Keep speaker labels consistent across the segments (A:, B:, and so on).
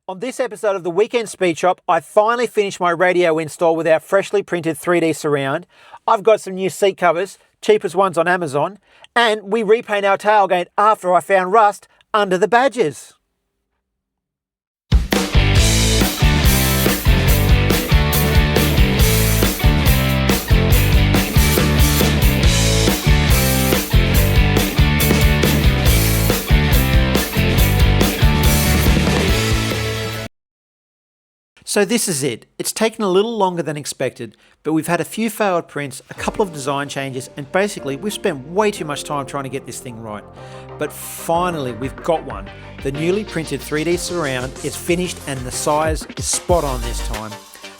A: On this episode of the Weekend Speed Shop, I finally finished my radio install with our freshly printed 3D surround. I've got some new seat covers, cheapest ones on Amazon, and we repaint our tailgate after I found rust under the badges. So this is it. It's taken a little longer than expected, but we've had a few failed prints, a couple of design changes, and basically we've spent way too much time trying to get this thing right. But finally we've got one. The newly printed 3D surround is finished and the size is spot on this time.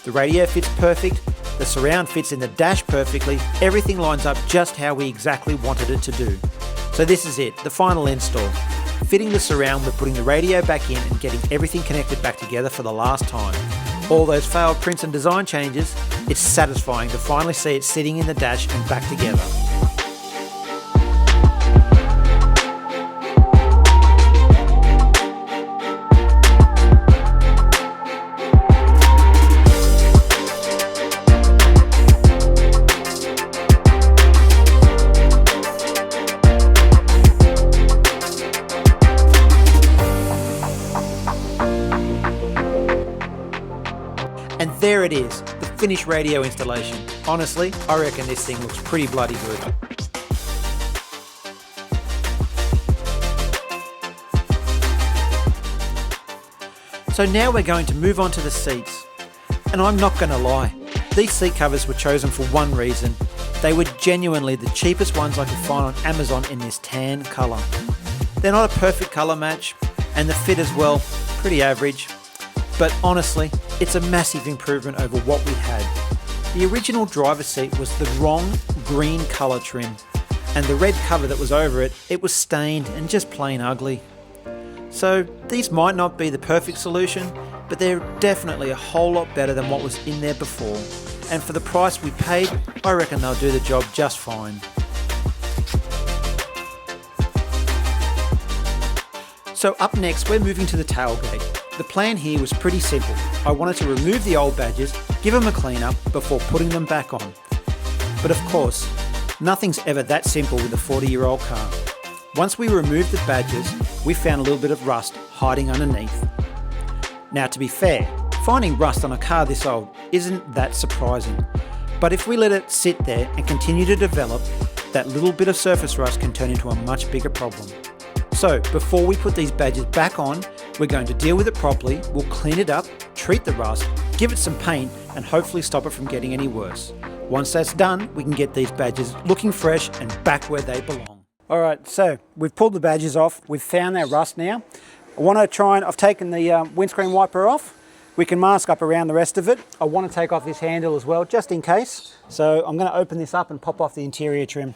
A: The radio fits perfect, the surround fits in the dash perfectly, everything lines up just how we exactly wanted it to do. So this is it, the final install. Fitting the surround, we're putting the radio back in and getting everything connected back together for the last time. All those failed prints and design changes, it's satisfying to finally see it sitting in the dash and back together. And there it is, the finished radio installation. Honestly, I reckon this thing looks pretty bloody good. So now we're going to move on to the seats. And I'm not going to lie, these seat covers were chosen for one reason. They were genuinely the cheapest ones I could find on Amazon in this tan colour. They're not a perfect colour match, and the fit as well, pretty average. But honestly, it's a massive improvement over what we had. The original driver's seat was the wrong green colour trim, and the red cover that was over it, it was stained and just plain ugly. So these might not be the perfect solution, but they're definitely a whole lot better than what was in there before. And for the price we paid, I reckon they'll do the job just fine. So up next, we're moving to the tailgate. The plan here was pretty simple. I wanted to remove the old badges, give them a clean up before putting them back on. But of course, nothing's ever that simple with a 40-year-old car. Once we removed the badges, we found a little bit of rust hiding underneath. Now to be fair, finding rust on a car this old isn't that surprising. But if we let it sit there and continue to develop, that little bit of surface rust can turn into a much bigger problem. So before we put these badges back on, we're going to deal with it properly, we'll clean it up, treat the rust, give it some paint, and hopefully stop it from getting any worse. Once that's done, we can get these badges looking fresh and back where they belong. Alright, so we've pulled the badges off, we've found our rust now. I've taken the windscreen wiper off. We can mask up around the rest of it. I want to take off this handle as well, just in case. So I'm going to open this up and pop off the interior trim.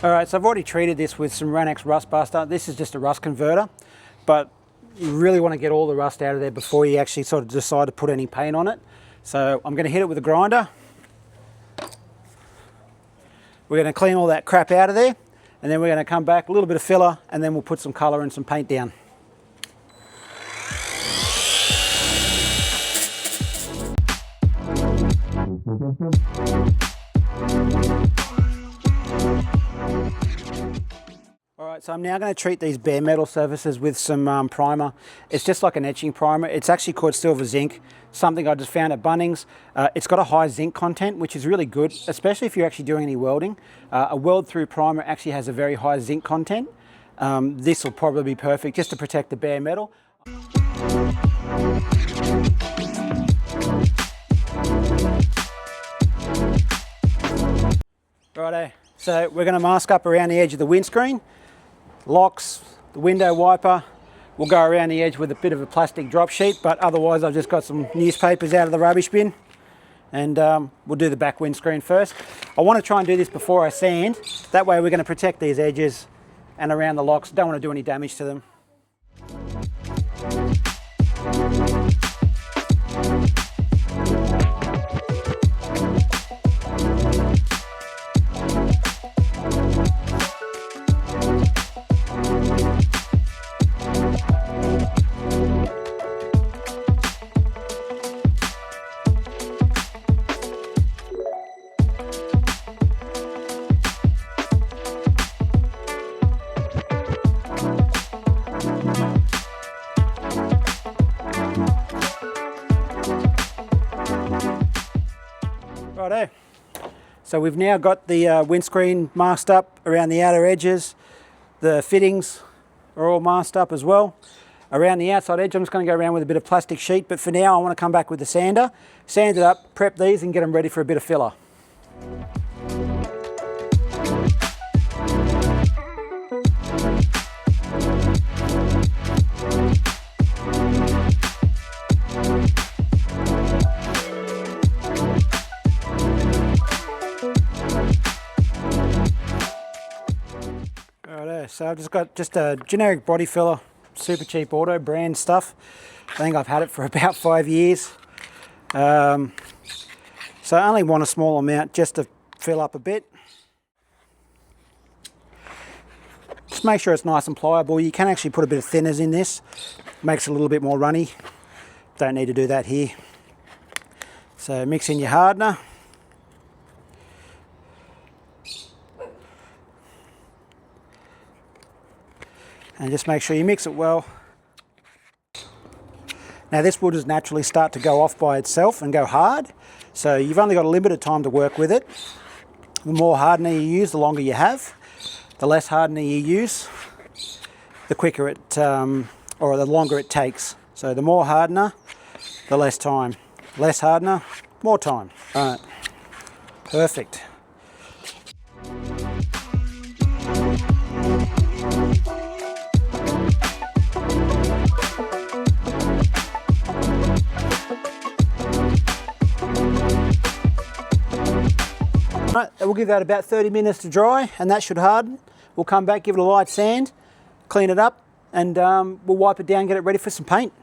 A: Alright, so I've already treated this with some Ranex Rust Buster. This is just a rust converter, but you really want to get all the rust out of there before you actually sort of decide to put any paint on it. So I'm going to hit it with a grinder. We're going to clean all that crap out of there, and then we're going to come back, a little bit of filler, and then we'll put some colour and some paint down. Alright, so I'm now going to treat these bare metal surfaces with some primer. It's just like an etching primer. It's actually called Silver Zinc, something I just found at Bunnings. It's got a high zinc content, which is really good, especially if you're actually doing any welding. A weld-through primer actually has a very high zinc content. This will probably be perfect just to protect the bare metal. Righto, so we're going to mask up around the edge of the windscreen. Locks, the window wiper. We'll go around the edge with a bit of a plastic drop sheet, but otherwise I've just got some newspapers out of the rubbish bin, and we'll do the back windscreen first. I want to try and do this before I sand. That way we're going to protect these edges and around the locks. Don't want to do any damage to them. Righto. So we've now got the windscreen masked up around the outer edges. The fittings are all masked up as well. Around the outside edge, I'm just going to go around with a bit of plastic sheet, but for now I want to come back with the sander, sand it up, prep these and get them ready for a bit of filler. So I've just got a generic body filler, super cheap auto brand stuff. I think I've had it for about 5 years. So I only want a small amount just to fill up a bit. Just make sure it's nice and pliable. You can actually put a bit of thinners in this. Makes it a little bit more runny. Don't need to do that here. So mix in your hardener. And just make sure you mix it well. Now this will just naturally start to go off by itself and go hard. So you've only got a limited time to work with it. The more hardener you use, the longer you have. The less hardener you use, the quicker it, or the longer it takes. So the more hardener, the less time. Less hardener, more time. All right, perfect. Right, we'll give that about 30 minutes to dry and that should harden. We'll come back, give it a light sand, clean it up and we'll wipe it down, get it ready for some paint.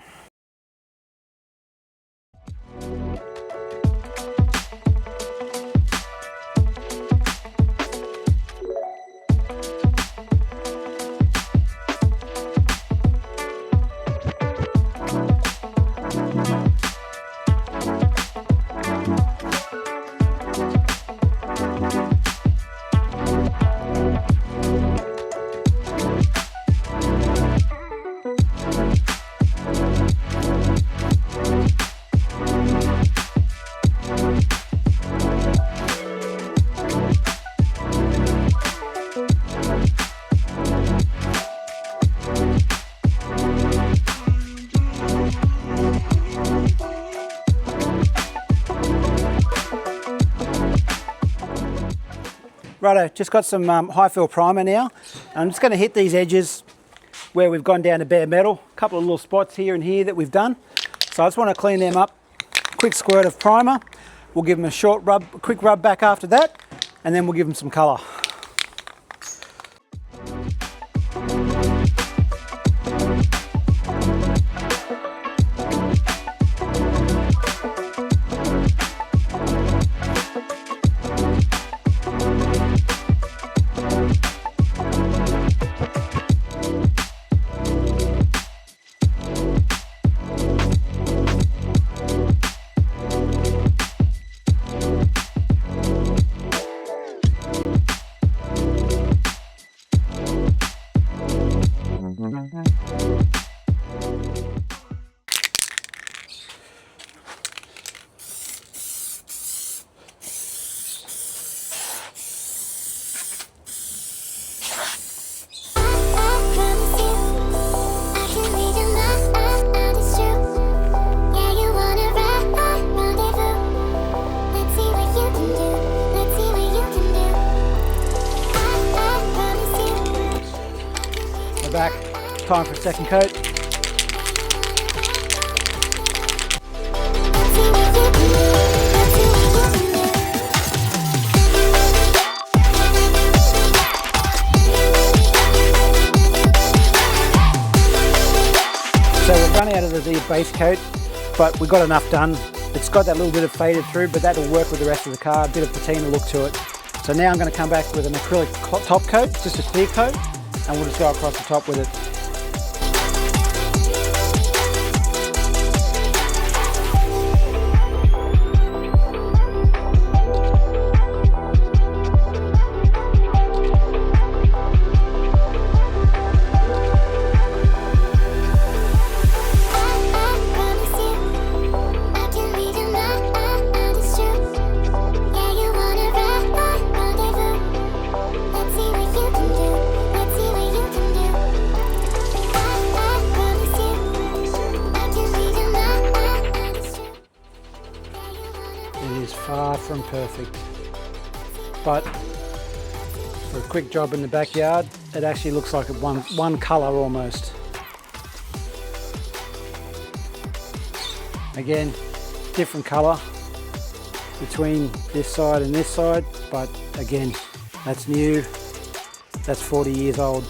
A: Righto, just got some high fill primer now. I'm just going to hit these edges where we've gone down to bare metal. A couple of little spots here and here that we've done. So I just want to clean them up. Quick squirt of primer. We'll give them a quick rub back after that, and then we'll give them some colour. Back, time for a second coat. So we've run out of the base coat, but we got enough done. It's got that little bit of faded through, but that'll work with the rest of the car, a bit of patina look to it. So now I'm going to come back with an acrylic top coat, just a clear coat, and we'll just go across the top with it. far from perfect. But for a quick job in the backyard, it actually looks like one colour almost. Again, different colour between this side and this side, but again, that's new, that's 40 years old.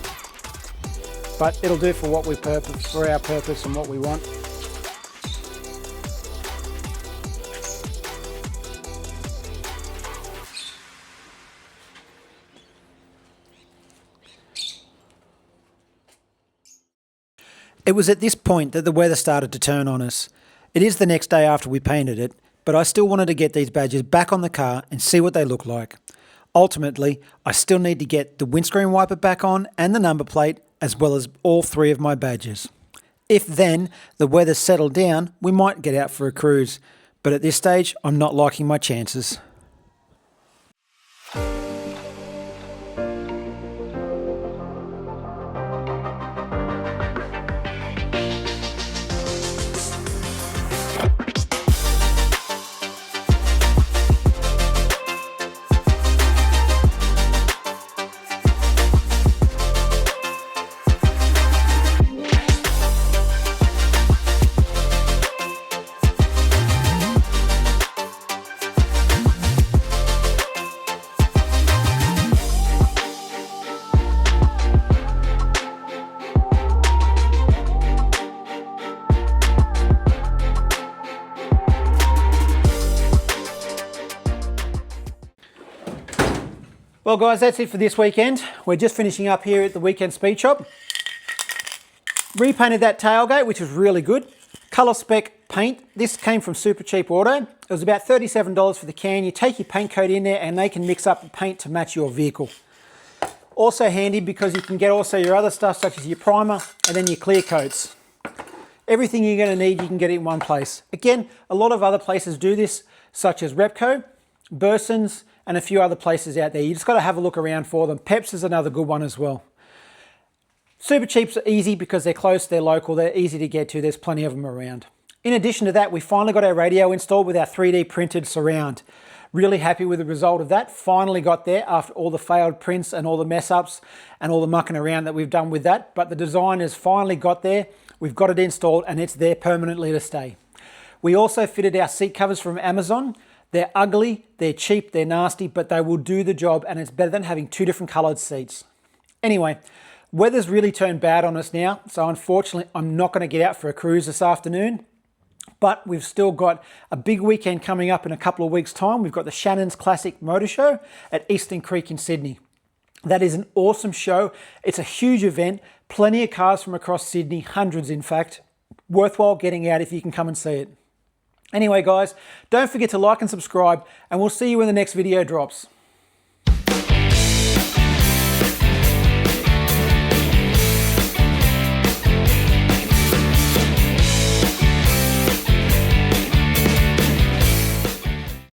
A: But it'll do for what we purpose, for our purpose and what we want. It was at this point that the weather started to turn on us. It is the next day after we painted it, but I still wanted to get these badges back on the car and see what they look like. Ultimately, I still need to get the windscreen wiper back on and the number plate, as well as all 3 of my badges. If then the weather settled down, we might get out for a cruise, but at this stage, I'm not liking my chances. Well guys, that's it for this weekend. We're just finishing up here at the Weekend Speed Shop. Repainted that tailgate, which was really good. Colour spec paint. This came from Super Cheap Auto. It was about $37 for the can. You take your paint coat in there and they can mix up the paint to match your vehicle. Also handy because you can get also your other stuff such as your primer and then your clear coats. Everything you're going to need, you can get it in one place. Again, a lot of other places do this, such as Repco, Burson's, and a few other places out there. You just got to have a look around for them. Peps is another good one as well. Super Cheap's are easy because they're close, they're local, they're easy to get to. There's plenty of them around. In addition to that, we finally got our radio installed with our 3D printed surround. Really happy with the result of that. Finally got there after all the failed prints and all the mess ups and all the mucking around that we've done with that. But the design has finally got there. We've got it installed and it's there permanently to stay. We also fitted our seat covers from Amazon. They're ugly, they're cheap, they're nasty, but they will do the job and it's better than having 2 different coloured seats. Anyway, weather's really turned bad on us now, so unfortunately I'm not going to get out for a cruise this afternoon. But we've still got a big weekend coming up in a couple of weeks' time. We've got the Shannon's Classic Motor Show at Eastern Creek in Sydney. That is an awesome show. It's a huge event, plenty of cars from across Sydney, hundreds in fact. Worthwhile getting out if you can come and see it. Anyway guys, don't forget to like and subscribe and we'll see you when the next video drops.